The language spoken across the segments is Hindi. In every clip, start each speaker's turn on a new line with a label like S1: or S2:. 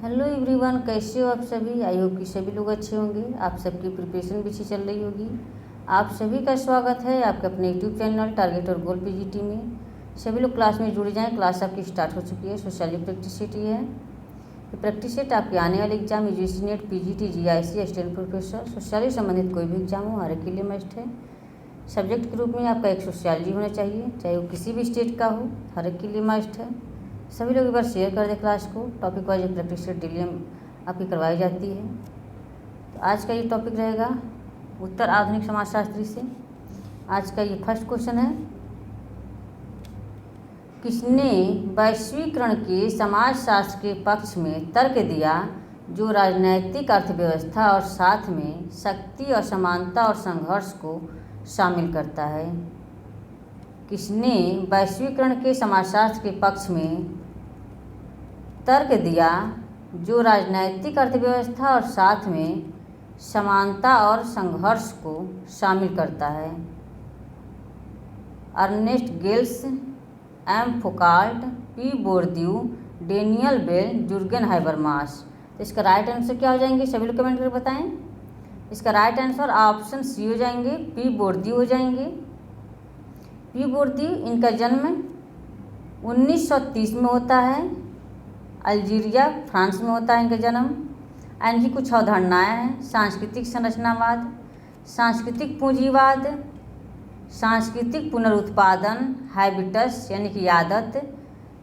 S1: हेलो एवरीवन, कैसे हो आप सभी। आई होप कि सभी लोग अच्छे होंगे। आप सबकी प्रिपरेशन भी अच्छी चल रही होगी। आप सभी का स्वागत है आपके अपने यूट्यूब चैनल टारगेट और गोल पीजीटी में। सभी लोग क्लास में जुड़ जाएं। क्लास आपकी स्टार्ट हो चुकी है। सोशली प्रैक्टिस सेट ये है। ये प्रैक्टिस सेट आपके आने वाले exam UGC net, PGT, GIC, assistant professor, socially संबंधित कोई भी एग्जाम हो हर एक के लिए मस्ट है। सब्जेक्ट के रूप में आपका एक सोशलॉजी होना चाहिए, चाहे वो किसी भी स्टेट का हो, हर एक के लिए मस्ट है। सभी लोग एक बार शेयर कर दें क्लास को। टॉपिक वाइज प्रैक्टिस डेली आपकी करवाई जाती है। तो आज का ये टॉपिक रहेगा उत्तर आधुनिक समाजशास्त्री से। आज का ये फर्स्ट क्वेश्चन है, किसने वैश्वीकरण के समाजशास्त्र के पक्ष में तर्क दिया जो राजनैतिक अर्थव्यवस्था और साथ में शक्ति और समानता और संघर्ष को शामिल करता है। किसने वैश्वीकरण के समाजशास्त्र के पक्ष में तर्क दिया जो राजनैतिक अर्थव्यवस्था और साथ में समानता और संघर्ष को शामिल करता है। अर्नेस्ट गेल्स, M Foucault, P Bourdieu, Daniel Bell, Jurgen Habermas. तो इसका राइट आंसर क्या हो जाएंगे, सभी लोग कमेंट करके बताएं। इसका राइट आंसर ऑप्शन सी हो जाएंगे, पी बोर्दियू हो जाएंगे। पी बोर्दियू, इनका जन्म 1930 में होता है। अल्जीरिया, फ्रांस में होता है इनका जन्म। इनकी कुछ अवधारणाएँ हैं, सांस्कृतिक संरचनावाद, सांस्कृतिक पूंजीवाद, सांस्कृतिक पुनरुत्पादन, हैबिटस यानी कि आदत,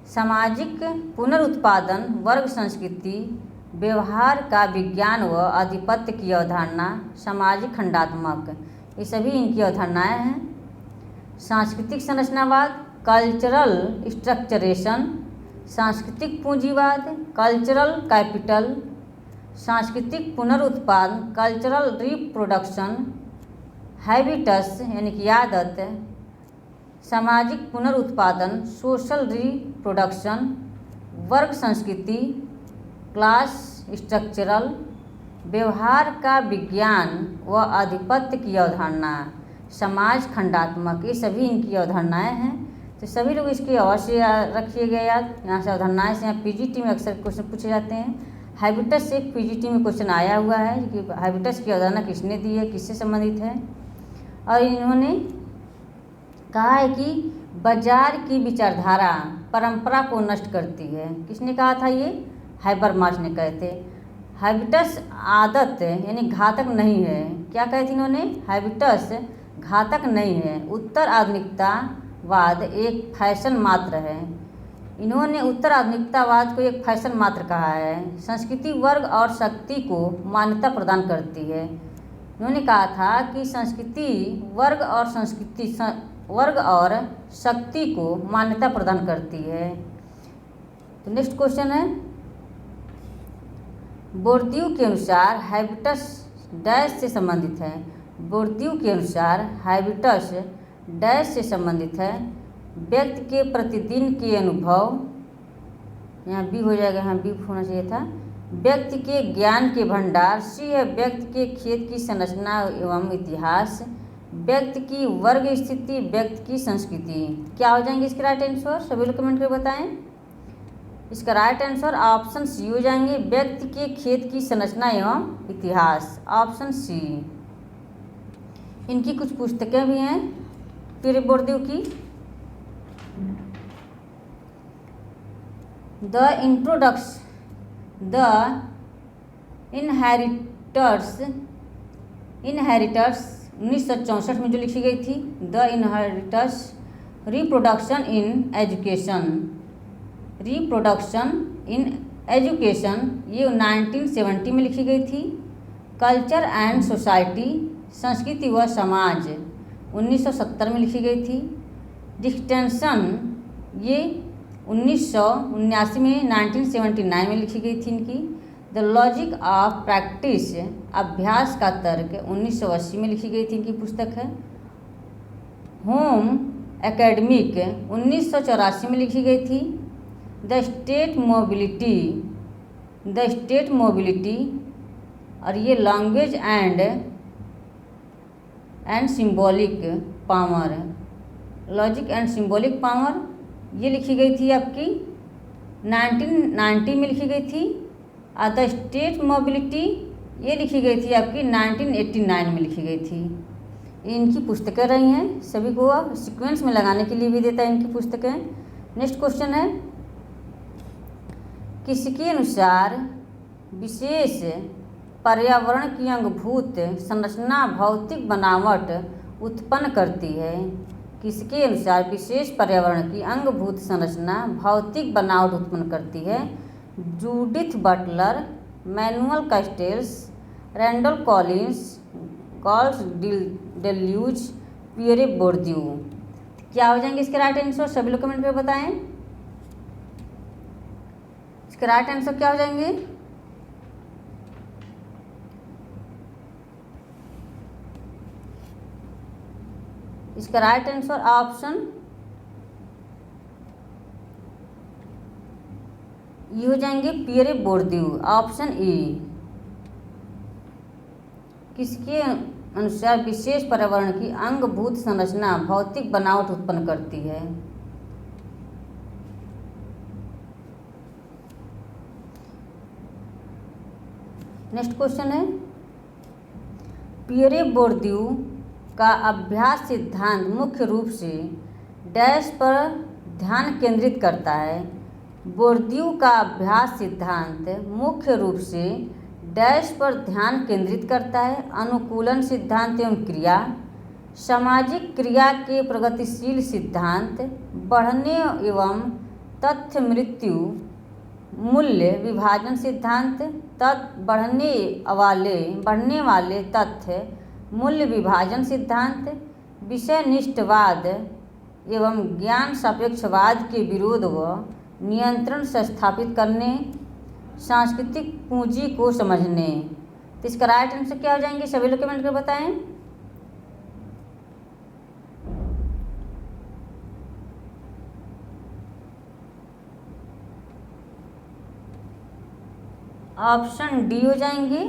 S1: सामाजिक पुनरुत्पादन, वर्ग संस्कृति, व्यवहार का विज्ञान व आधिपत्य की अवधारणा, सामाजिक खंडात्मक। ये सभी इनकी अवधारणाएँ हैं। सांस्कृतिक संरचनावाद, कल्चरल स्ट्रक्चरेशन, सांस्कृतिक पूंजीवाद, कल्चरल कैपिटल, सांस्कृतिक पुनरुत्पादन, कल्चरल रिप्रोडक्शन, हैबिटस यानी कि आदत, सामाजिक पुनरुत्पादन, सोशल रिप्रोडक्शन, वर्ग संस्कृति, क्लास स्ट्रक्चरल, व्यवहार का विज्ञान व आधिपत्य की अवधारणा, समाज खंडात्मक। ये सभी इनकी अवधारणाएँ हैं। तो सभी लोग इसकी अवश्य रखिएगा याद। यहाँ से अवधारणाएँ से यहाँ पीजीटी में अक्सर क्वेश्चन पूछे जाते हैं। हैबिटस से एक पीजीटी में क्वेश्चन आया हुआ है कि हैबिटस की अवधारणा किसने दी है, किससे संबंधित है। और इन्होंने कहा है कि बाजार की विचारधारा परंपरा को नष्ट करती है। किसने कहा था ये, हाइबरमास ने कहे थे। हैबिटस आदत यानी घातक नहीं है। क्या कहे थे इन्होंने, हैबिटस घातक नहीं है। उत्तर आधुनिकतावाद एक फैशन मात्र है। इन्होंने उत्तर आधुनिकतावाद को एक फैशन मात्र कहा है। संस्कृति वर्ग और शक्ति को मान्यता प्रदान करती है। इन्होंने कहा था कि संस्कृति वर्ग और शक्ति को मान्यता प्रदान करती है। तो नेक्स्ट क्वेश्चन है, बोर्दियू के अनुसार हैबिटस डैश से संबंधित है। बोर्दियू के अनुसार हैबिटस डैश से संबंधित है। व्यक्ति के प्रतिदिन के अनुभव, यहाँ बी हो जाएगा, यहाँ बी होना चाहिए था। व्यक्ति के ज्ञान के भंडार, सी है व्यक्ति के खेत की संरचना एवं इतिहास, व्यक्ति की वर्ग स्थिति, व्यक्ति की संस्कृति। क्या हो जाएंगे इसके राइट आंसर, सभी लोग कमेंट करके बताएं। इसका राइट आंसर ऑप्शन सी हो जाएंगे, व्यक्ति के खेत की संरचना एवं इतिहास, ऑप्शन सी। इनकी कुछ पुस्तकें भी हैं पी बोर्दियू की। द इनहेरिटर्स 1964 में जो लिखी गई थी। The inheritors, reproduction in education, ये 1970 में लिखी गई थी। कल्चर एंड सोसाइटी, संस्कृति व समाज, 1970 में लिखी गई थी। डिस्टिंक्शन, ये 1979 में 1979 में लिखी गई थी इनकी। द लॉजिक ऑफ प्रैक्टिस, अभ्यास का तर्क, 1980 में लिखी गई थी इनकी पुस्तक है। होम एकेडमिक, 1984 में लिखी गई थी। द स्टेट मोबिलिटी, और ये language and symbolic power, logic and symbolic power, ये लिखी गई थी आपकी 1990 में लिखी गई थी। द स्टेट मोबिलिटी ये लिखी गई थी आपकी 1989 में लिखी गई थी। इनकी पुस्तकें रही हैं, सभी को सीक्वेंस में लगाने के लिए भी देता है इनकी पुस्तकें। नेक्स्ट क्वेश्चन है, किसके अनुसार विशेष पर्यावरण की अंगभूत संरचना भौतिक बनावट उत्पन्न करती है? किसके अनुसार विशेष पर्यावरण की अंगभूत संरचना भौतिक बनावट उत्पन्न करती है? Judith Butler, Manuel Castells, Randall Collins, Gilles Deleuze, Pierre Bourdieu. क्या हो जाएंगे इसके राइट आंसर? सभी लोग कमेंट कर बताएं इसके राइट आंसर क्या हो जाएंगे। इसका राइट आंसर ऑप्शन ये हो जाएंगे, पियरे बोर्दियू, ऑप्शन ए। किसके अनुसार विशेष पर्यावरण की अंगभूत संरचना भौतिक बनावट उत्पन्न करती है? नेक्स्ट क्वेश्चन है, पियरे बोर्दियू का अभ्यास सिद्धांत मुख्य रूप से डैश पर ध्यान केंद्रित करता है? बोर्दियू का अभ्यास सिद्धांत मुख्य रूप से डैश पर ध्यान केंद्रित करता है? अनुकूलन सिद्धांत एवं क्रिया, सामाजिक क्रिया के प्रगतिशील सिद्धांत, बढ़ने एवं तथ्य मृत्यु मूल्य विभाजन सिद्धांत, बढ़ने वाले तथ्य मूल्य विभाजन सिद्धांत, विषयनिष्ठवाद एवं ज्ञान सापेक्षवाद के विरोध व नियंत्रण से स्थापित करने, सांस्कृतिक पूंजी को समझने। तो इसका राइट आंसर क्या हो जाएंगे? सभी लोग कमेंट कर बताएं। ऑप्शन डी हो जाएंगे,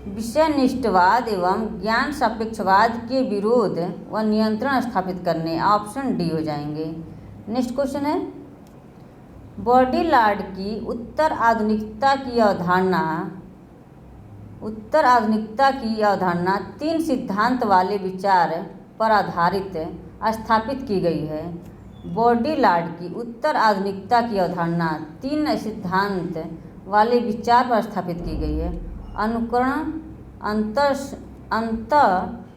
S1: विषयनिष्ठवाद एवं ज्ञान सापेक्षवाद के विरोध व नियंत्रण स्थापित करने, ऑप्शन डी हो जाएंगे। नेक्स्ट क्वेश्चन है, बॉडीलार्ड की उत्तर आधुनिकता की अवधारणा 3 सिद्धांत वाले विचार पर आधारित स्थापित की गई है। बॉडीलार्ड की उत्तर आधुनिकता की अवधारणा 3 सिद्धांत वाले विचार पर स्थापित की गई है। अनुकरण, अंत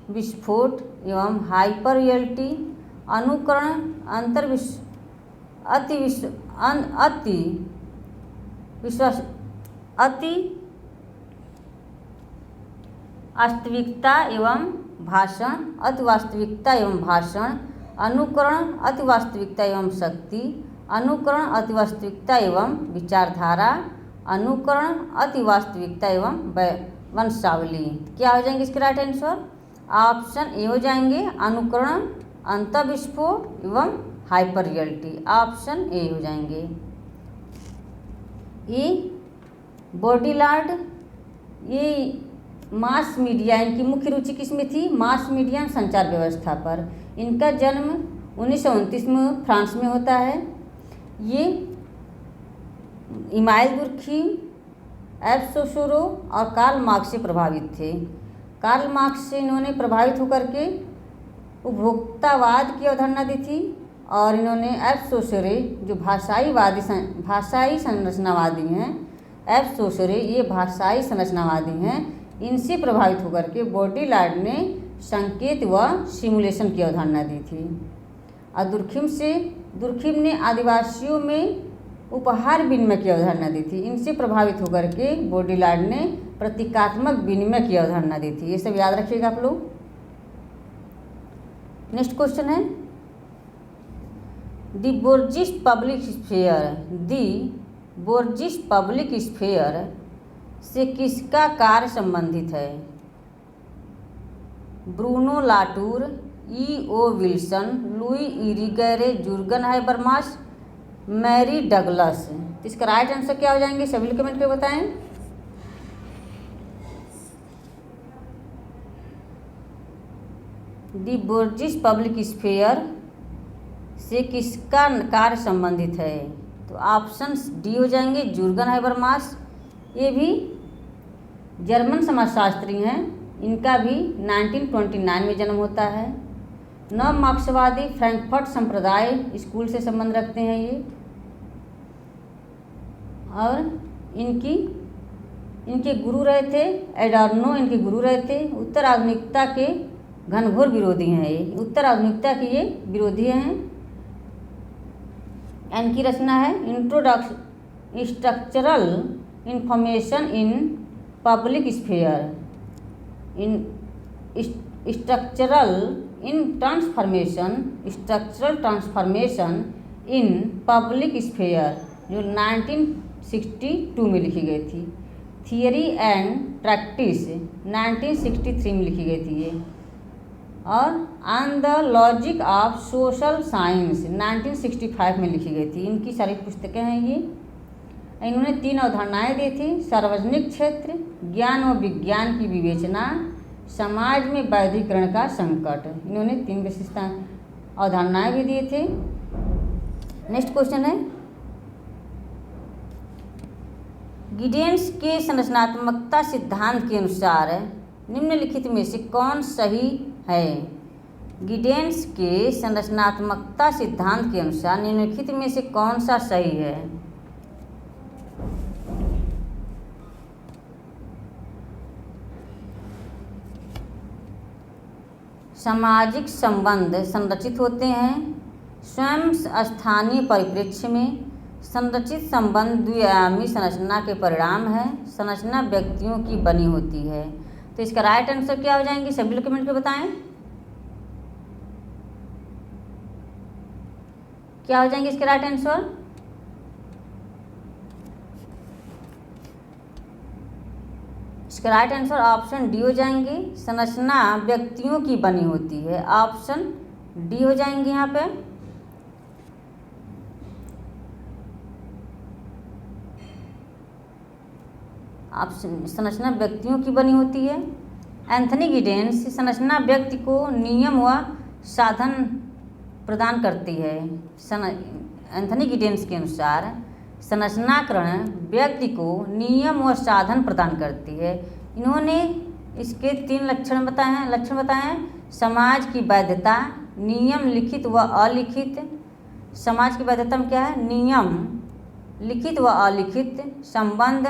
S1: विस्फोट एवं हाइपर रियलिटी। अनुकरण, अति वास्तविकता एवं भाषण, अति वास्तविकता एवं भाषण। अनुकरण, अति वास्तविकता एवं शक्ति। अनुकरण, अति वास्तविकता एवं विचारधारा। अनुकरण, अति वास्तविकता एवं वंशावली। क्या हो जाएंगे इसके राइट आंसर? ऑप्शन ए हो जाएंगे, अनुकरण, अंतःविस्फोट एवं हाइपर रियलिटी, ऑप्शन ए हो जाएंगे। ये बॉडीलार्ड ये मास मीडिया, इनकी मुख्य रुचि किसमें थी? मास मीडिया संचार व्यवस्था पर। इनका जन्म 1929 में फ्रांस में होता है। ये इमाइल दुर्खीम, एफ सोशोरो और कार्ल मार्क्स से प्रभावित थे। कार्ल मार्क्स से इन्होंने प्रभावित होकर के उपभोक्तावाद की अवधारणा दी थी और इन्होंने एफ सोशोरे जो भाषाई संरचनावादी हैं, एफ सोशोरे ये भाषाई संरचनावादी हैं, इनसे प्रभावित होकर के बॉडीलार्ड ने संकेत व सिमुलेशन की अवधारणा दी थी। और दुर्खिम ने आदिवासियों में उपहार विनिमय की अवधारणा दी थी। इनसे प्रभावित होकर के बॉडीलार्ड ने प्रतीकात्मक विनिमय की अवधारणा दी थी। ये सब याद रखिएगा आप लोग। नेक्स्ट क्वेश्चन है, दी बोर्जिस पब्लिक स्फेयर से किसका कार्य संबंधित है? Bruno Latour, E O. Wilson, Luce Irigaray, Jurgen Habermas, Mary Douglas. इसका राइट आंसर क्या हो जाएंगे? सभी लोग कमेंट करके बताएं। दी बोर्जिस पब्लिक स्फेयर से किसका कार्य संबंधित है? तो ऑप्शन डी हो जाएंगे, जुर्गन हाइबरमास, ये भी जर्मन समाजशास्त्री हैं, इनका भी 1929 में जन्म होता है। नव मार्क्सवादी फ्रैंकफर्ट संप्रदाय स्कूल से संबंध रखते हैं ये, और इनके गुरु रहे थे एडॉर्नो, इनके गुरु रहे थे। उत्तर आधुनिकता के घनघोर विरोधी हैं ये, उत्तर आधुनिकता के ये विरोधी हैं। इनकी रचना है introduction structural information in public sphere, structural transformation in public sphere, जो 1962 में लिखी गई थी। थियरी एंड प्रैक्टिस 1963 में लिखी गई थी ये, और on the logic of social science 1965 में लिखी गई थी। इनकी सारी पुस्तकें हैं ये। इन्होंने 3 अवधारणाएं दी थी: सार्वजनिक क्षेत्र, ज्ञान व विज्ञान की विवेचना, समाज में वैधीकरण का संकट। इन्होंने 3 विशिष्ट अवधारणाएं भी दिए थे। नेक्स्ट क्वेश्चन है, गिडेन्स के संरचनात्मकता सिद्धांत के अनुसार निम्नलिखित में से कौन सही है? गिडेन्स के संरचनात्मकता सिद्धांत के अनुसार निम्नलिखित में से कौन सा सही है? सामाजिक संबंध संरचित होते हैं स्वयं स्थानीय परिप्रेक्ष्य में। संरचित संबंध द्विआयामी संरचना के परिणाम है। संरचना व्यक्तियों की बनी होती है। तो इसका राइट आंसर क्या हो जाएंगे? सभी लोग कमेंट में बताएं क्या हो जाएंगे इसके राइट आंसर। इसका राइट आंसर ऑप्शन डी हो जाएंगे। संरचना व्यक्तियों की बनी होती है, ऑप्शन डी हो जाएंगे यहाँ पे। ऑप्शन संरचना व्यक्तियों की बनी होती है। एंथनी गिडेन्स संरचना व्यक्ति को नियम व साधन प्रदान करती है। एंथनी गिडेन्स के अनुसार संरचनाकरण व्यक्ति को नियम व साधन प्रदान करती है। इन्होंने इसके 3 लक्षण बताए हैं। समाज की वैधता, नियम लिखित व अलिखित। समाज की वैधता में क्या है? नियम लिखित व अलिखित, संबंध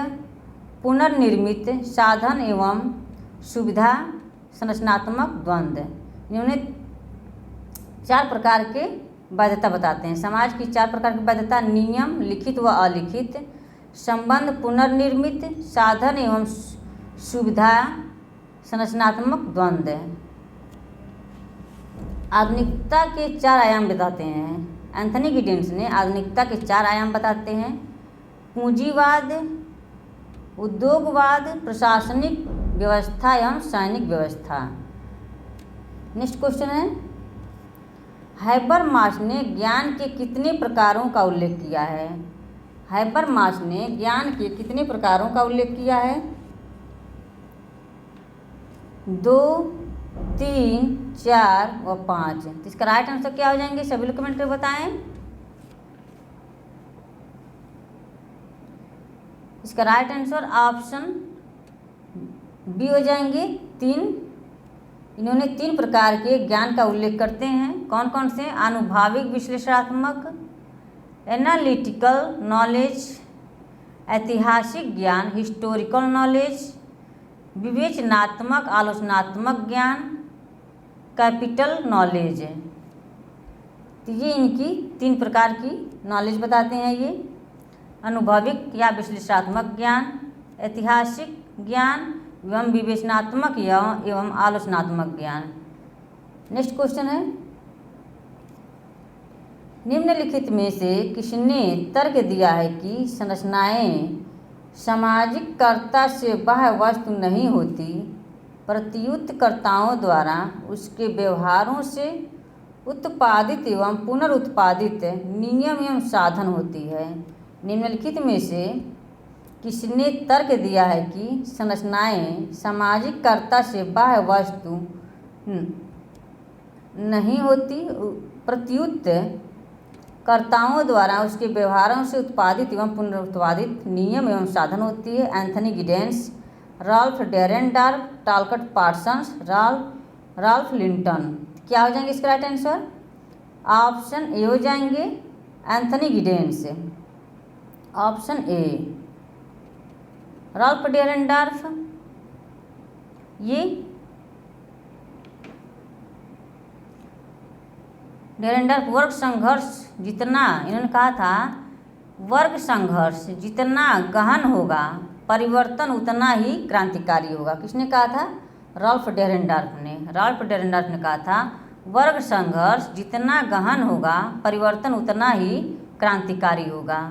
S1: पुनर्निर्मित, साधन एवं सुविधा, संरचनात्मक द्वंद्व। इन्होंने 4 प्रकार के वैधता बताते हैं। समाज की 4 प्रकार की वैधता: नियम लिखित व अलिखित, संबंध पुनर्निर्मित, साधन एवं सुविधा, संरचनात्मक द्वंद्व। आधुनिकता के 4 आयाम बताते हैं। एंथनी गिडेन्स ने आधुनिकता के 4 आयाम बताते हैं: पूंजीवाद, उद्योगवाद, प्रशासनिक व्यवस्था एवं सैनिक व्यवस्था। नेक्स्ट क्वेश्चन है, हैबरमास ने ज्ञान के कितने प्रकारों का उल्लेख किया है? हैबरमास ने ज्ञान के कितने प्रकारों का उल्लेख किया है? 2, 3, 4 व 5। तो इसका राइट आंसर क्या हो जाएंगे? सभी लोग कमेंट करके बताएं। इसका राइट आंसर ऑप्शन बी हो जाएंगे, 3। इन्होंने 3 प्रकार के ज्ञान का उल्लेख करते हैं। कौन कौन से? आनुभाविक विश्लेषणात्मक, एनालिटिकल नॉलेज, ऐतिहासिक ज्ञान, हिस्टोरिकल नॉलेज, विवेचनात्मक आलोचनात्मक ज्ञान, कैपिटल नॉलेज। तो ये इनकी 3 प्रकार की नॉलेज बताते हैं ये: अनुभविक या विश्लेषणात्मक ज्ञान, ऐतिहासिक ज्ञान एवं विवेचनात्मक एवं आलोचनात्मक ज्ञान। नेक्स्ट क्वेश्चन है, निम्नलिखित में से किसने तर्क दिया है कि संरचनाएं सामाजिक कर्ता से बाह्य वस्तु नहीं होती, प्रत्युत्कर्ताओं द्वारा उसके व्यवहारों से उत्पादित एवं पुनरुत्पादित नियम एवं साधन होती है? निम्नलिखित में से किसने तर्क दिया है कि संरचनाएं सामाजिक कर्ता से बाह्य वस्तु नहीं होती, प्रत्युत कर्ताओं द्वारा उसके व्यवहारों से उत्पादित एवं पुनरुत्पादित नियम एवं साधन होती है। Anthony Giddens, Ralf Dahrendorf, Talcott Parsons, Ralph Linton. क्या हो जाएंगे इसका राइट आंसर? ऑप्शन ए हो जाएंगे Anthony Giddens. Option A Ralf Dahrendorf ये डेरेनडार्फ वर्ग संघर्ष जितना, इन्होंने कहा था वर्ग संघर्ष जितना गहन होगा परिवर्तन उतना ही क्रांतिकारी होगा। किसने कहा था? राल्फ डेरेनडार्फ ने। राल्फ डेरेनडार्फ ने कहा था वर्ग संघर्ष जितना गहन होगा परिवर्तन उतना ही क्रांतिकारी होगा।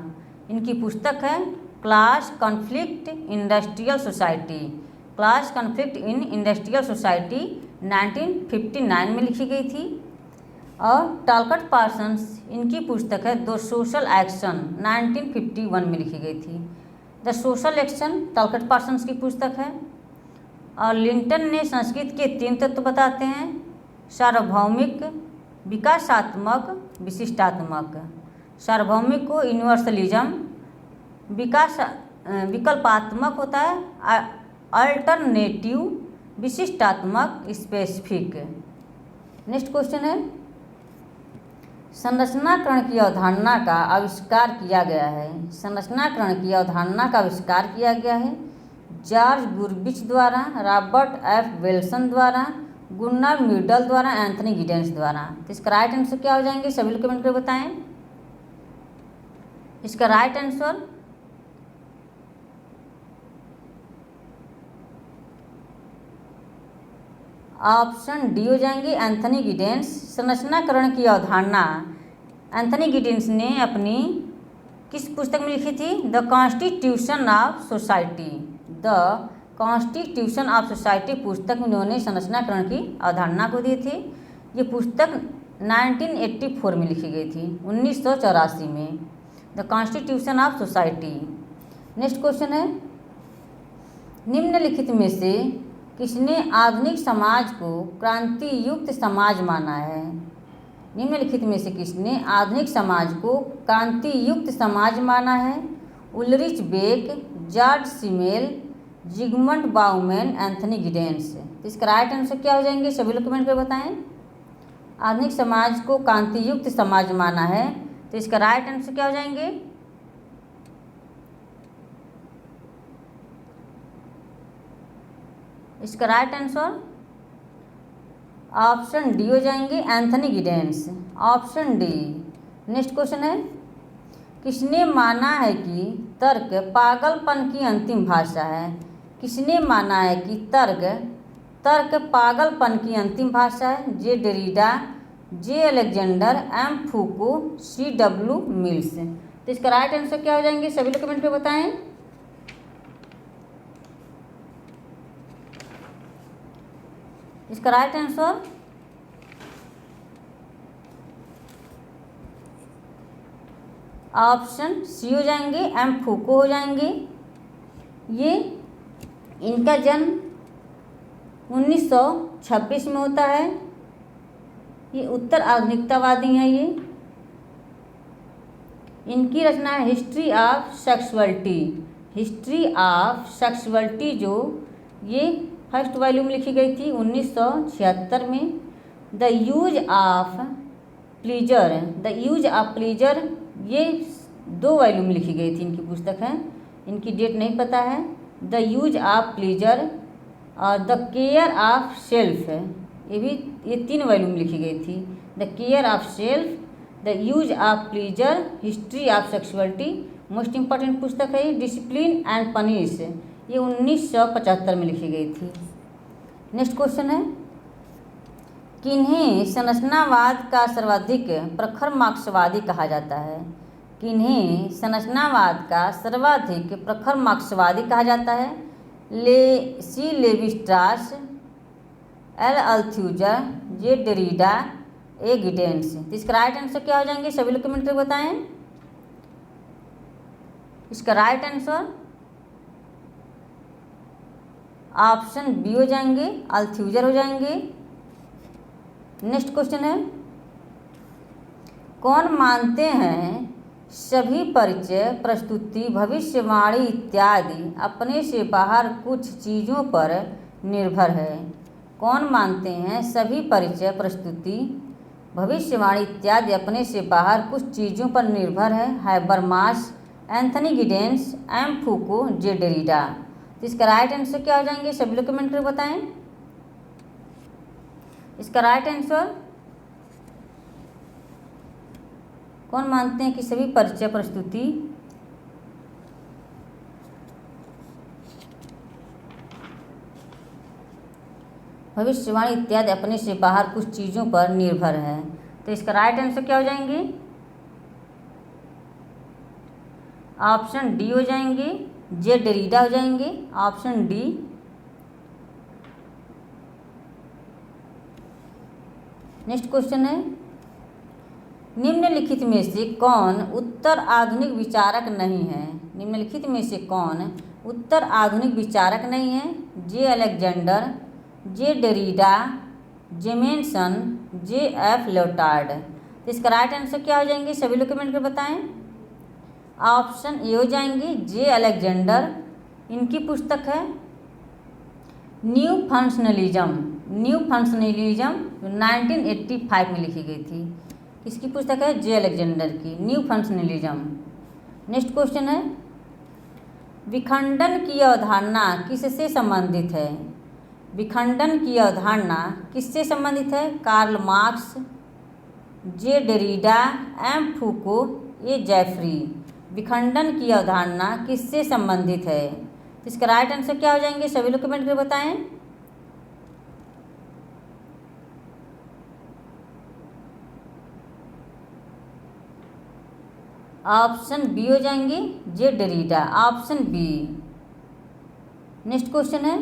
S1: इनकी पुस्तक है class conflict industrial society. Class conflict in industrial society 1959 में लिखी गई थी। और टालकट पार्सन्स, इनकी पुस्तक है द सोशल एक्शन 1951 में लिखी गई थी। द सोशल एक्शन टालकट पार्सन्स की पुस्तक है। और लिंटन ने संस्कृत के 3 तत्व बताते हैं, सार्वभौमिक, विकासात्मक, विशिष्टात्मक। सार्वभौमिक को यूनिवर्सलिज्म, विकल्पात्मक होता है अल्टरनेटिव, विशिष्टात्मक स्पेसिफिक। नेक्स्ट क्वेश्चन है संरचनाकरण की अवधारणा का आविष्कार किया गया है। संरचनाकरण की अवधारणा का आविष्कार किया गया है जॉर्ज गुरबिच द्वारा, रॉबर्ट एफ विल्सन द्वारा, गुन्नार म्यूडल द्वारा, एंथनी गिडेंस द्वारा। तो इसका राइट आंसर क्या हो जाएंगे? सभी लोग कमेंट करके बताएं। इसका राइट आंसर ऑप्शन डी हो जाएंगे एंथनी गिडेंस। संरचनाकरण की अवधारणा एंथनी गिडेंस ने अपनी किस पुस्तक में लिखी थी? The constitution of society. The constitution of society पुस्तक में उन्होंने संरचनाकरण की अवधारणा को दी थी। ये पुस्तक 1984 में लिखी गई थी, 1984 में। The constitution of society. Next question है निम्नलिखित में से किसने आधुनिक समाज को क्रांति युक्त समाज माना है? निम्नलिखित में से किसने आधुनिक समाज को क्रांति युक्त समाज माना है? Ulrich Beck, Georg Simmel, Zygmunt Bauman, Anthony Giddens. तो इसका राइट आंसर क्या हो जाएंगे? सभी लोग कमेंट कर बताएं। आधुनिक समाज को क्रांति युक्त समाज माना है, तो इसका राइट आंसर क्या हो जाएंगे? इसका राइट आंसर ऑप्शन डी हो जाएंगे Anthony Giddens. Option D. Next question है किसने माना है कि तर्क पागलपन की अंतिम भाषा है? किसने माना है कि तर्क पागलपन की अंतिम भाषा है? जे डेरिडा, जे अलेक्जेंडर, एम फूको, C.W. मिल्स। तो इसका राइट आंसर क्या हो जाएंगे? सभी लोग कमेंट में बताएं। इसका राइट आंसर ऑप्शन सी हो जाएंगे, एम फूको हो जाएंगे। ये इनका जन्म 1926 में होता है। ये उत्तर आधुनिकतावादी हैं। ये इनकी रचना है history of sexuality. History of sexuality जो ये फर्स्ट वॉल्यूम लिखी गई थी 1976 में। द यूज ऑफ प्लीजर ये 2 वॉल्यूम लिखी गई थी इनकी पुस्तक है। इनकी डेट नहीं पता है। द यूज ऑफ प्लीजर और द केयर ऑफ सेल्फ, ये 3 वॉल्यूम लिखी गई थी। The care of self, the use of pleaser, history of sexuality. Most important पुस्तक है ये। डिसिप्लिन एंड पनिश, ये 1975 में लिखी गई थी। नेक्स्ट क्वेश्चन है किन्हें संरचनावाद का सर्वाधिक प्रखर मार्क्सवादी कहा जाता है? किन्हें संरचनावाद का सर्वाधिक प्रखर मार्क्सवादी कहा जाता है? सी लेवी स्ट्रास, एल अल्थ्यूजर, जे डेरिडा, ए गिडेंस। तो इसका राइट आंसर क्या हो जाएंगे? सभी लोग कमेंट करके बताएं। इसका राइट आंसर ऑप्शन बी हो जाएंगे, अल्थ्यूजर हो जाएंगे। नेक्स्ट क्वेश्चन है कौन मानते हैं सभी परिचय, प्रस्तुति, भविष्यवाणी इत्यादि अपने से बाहर कुछ चीज़ों पर निर्भर है? कौन मानते हैं सभी परिचय, प्रस्तुति, भविष्यवाणी इत्यादि अपने से बाहर कुछ चीज़ों पर निर्भर है? हैबरमास, एंथनी गिडेंस, एम फूको, जे डेरिडा। तो इसका राइट आंसर क्या हो जाएंगे? सभी लोग कमेंट करके बताएं। इसका राइट आंसर कौन मानते हैं कि सभी परिचय, प्रस्तुति, भविष्यवाणी इत्यादि अपने से बाहर कुछ चीज़ों पर निर्भर है? तो इसका राइट आंसर क्या हो जाएंगे? ऑप्शन डी हो जाएंगे, जे डेरिडा हो जाएंगे, ऑप्शन डी। नेक्स्ट क्वेश्चन है, निम्नलिखित में से कौन उत्तर आधुनिक विचारक नहीं है? निम्नलिखित में से कौन उत्तर आधुनिक विचारक नहीं है? जे अलेक्जेंडर, जे डेरिडा, जेमेसन, जे एफ लेटार्ड। तो इसका राइट आंसर क्या हो जाएंगे? सभी लोग कमेंट कर बताएं। ऑप्शन ए हो जाएंगे, जे अलेक्जेंडर। इनकी पुस्तक है न्यू फंक्शनलिज्म। न्यू फंक्शनलिज्म 1985 में लिखी गई थी। इसकी पुस्तक है जे अलेक्जेंडर की, न्यू फंक्शनलिज्म। नेक्स्ट क्वेश्चन है, विखंडन की अवधारणा किससे संबंधित है? विखंडन की अवधारणा किससे संबंधित है? कार्ल मार्क्स, जे डेरिडा, एम फूको, ए जेफरी। विखंडन की अवधारणा किससे संबंधित है? तो इसका राइट आंसर क्या हो जाएंगे? सभी लोग कमेंट करके बताएं। ऑप्शन बी हो जाएंगे, J Derrida, option B. Next question है,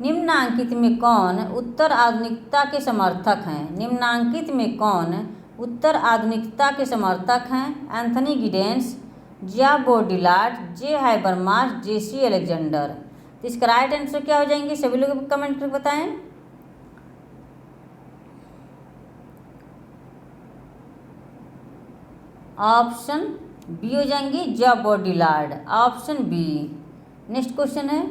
S1: निम्नांकित में कौन उत्तर आधुनिकता के समर्थक हैं? निम्नांकित में कौन उत्तर आधुनिकता के समर्थक हैं? एंथनी गिडेंस, जिया बोर्डिलाट, जे हैबरमास, जे सी अलेक्जेंडर। तो इसका राइट आंसर क्या हो जाएंगे? सभी लोग कमेंट करके बताएं। ऑप्शन बी हो जाएंगी, जिया बोर्डिलाट, ऑप्शन बी। नेक्स्ट क्वेश्चन है,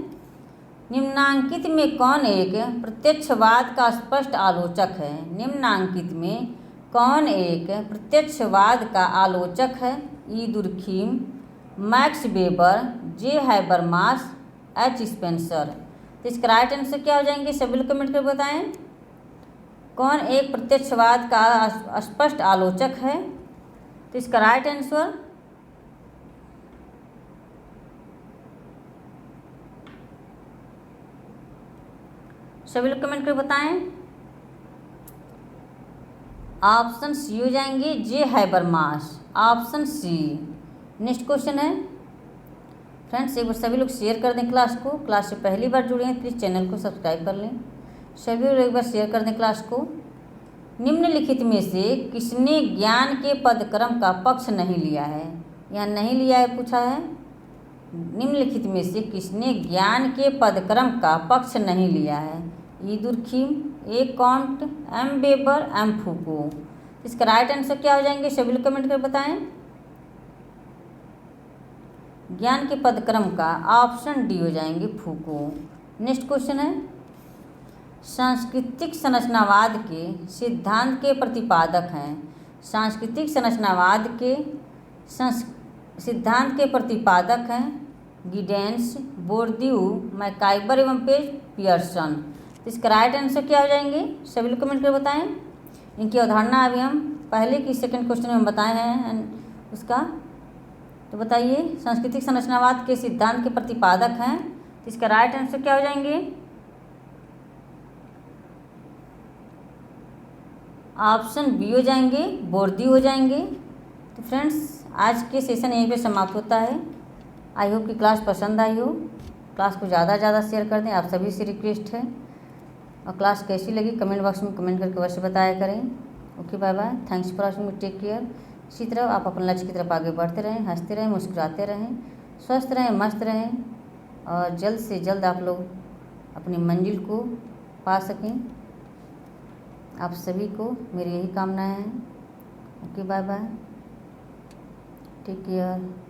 S1: निम्नांकित में कौन एक प्रत्यक्षवाद का स्पष्ट आलोचक है? निम्नांकित में कौन एक प्रत्यक्षवाद का आलोचक है? ई दुर्खीम, मैक्स वेबर, जे हैबरमास, एच स्पेंसर। तो इसका राइट आंसर क्या हो जाएंगे? सभी लोग कमेंट कर बताएं। कौन एक प्रत्यक्षवाद का स्पष्ट आलोचक है? तो इसका राइट आंसर सभी लोग कमेंट कर बताएं। ऑप्शन सी हो जाएंगे, J Habermas, option C. Next question है, फ्रेंड्स एक बार सभी लोग शेयर कर दें क्लास को। क्लास से पहली बार जुड़े हैं प्लीज़ चैनल को सब्सक्राइब कर लें। सभी लोग एक बार शेयर कर दें क्लास को। निम्नलिखित में से किसने ज्ञान के पदक्रम का पक्ष नहीं लिया है? यहाँ नहीं लिया है पूछा है। निम्नलिखित में से किसने ज्ञान के पदक्रम का पक्ष नहीं लिया है? E Durkheim, A Comte, M Weber, M Foucault. इसका राइट आंसर क्या हो जाएंगे? सभी लोग कमेंट कर बताएं। ज्ञान के पदक्रम का ऑप्शन डी हो जाएंगे, फूको। नेक्स्ट क्वेश्चन है, सांस्कृतिक संरचनावाद के सिद्धांत के प्रतिपादक हैं? सांस्कृतिक संरचनावाद के सिद्धांत के प्रतिपादक हैं गिडेंस, बोर्दियू, मैकाइबर एवं पियर्सन। तो इसका राइट आंसर क्या हो जाएंगे? सभी लोग कमेंट कर बताएं। इनकी अवधारणा अभी हम पहले की सेकंड क्वेश्चन में हम बताए हैं उसका। तो बताइए, सांस्कृतिक संरचनावाद के सिद्धांत के प्रतिपादक हैं। तो इसका राइट आंसर क्या हो जाएंगे? ऑप्शन बी हो जाएंगे, बोर्दियू हो जाएंगे। तो फ्रेंड्स आज के सेशन यहीं पे समाप्त होता है। आई होप कि क्लास पसंद आई हो। क्लास को ज़्यादा से ज़्यादा शेयर कर दें, आप सभी से रिक्वेस्ट है। और क्लास कैसी लगी कमेंट बॉक्स में कमेंट करके अवश्य बताया करें। Okay, bye bye, thanks for watching, take care. इसी तरह आप अपने लक्ष्य की तरफ आगे बढ़ते रहें, हंसते रहें, मुस्कुराते रहें, स्वस्थ रहें, मस्त रहें और जल्द से जल्द आप लोग अपनी मंजिल को पा सकें। आप सभी को मेरी यही कामनाएं हैं। Okay, bye bye, take care.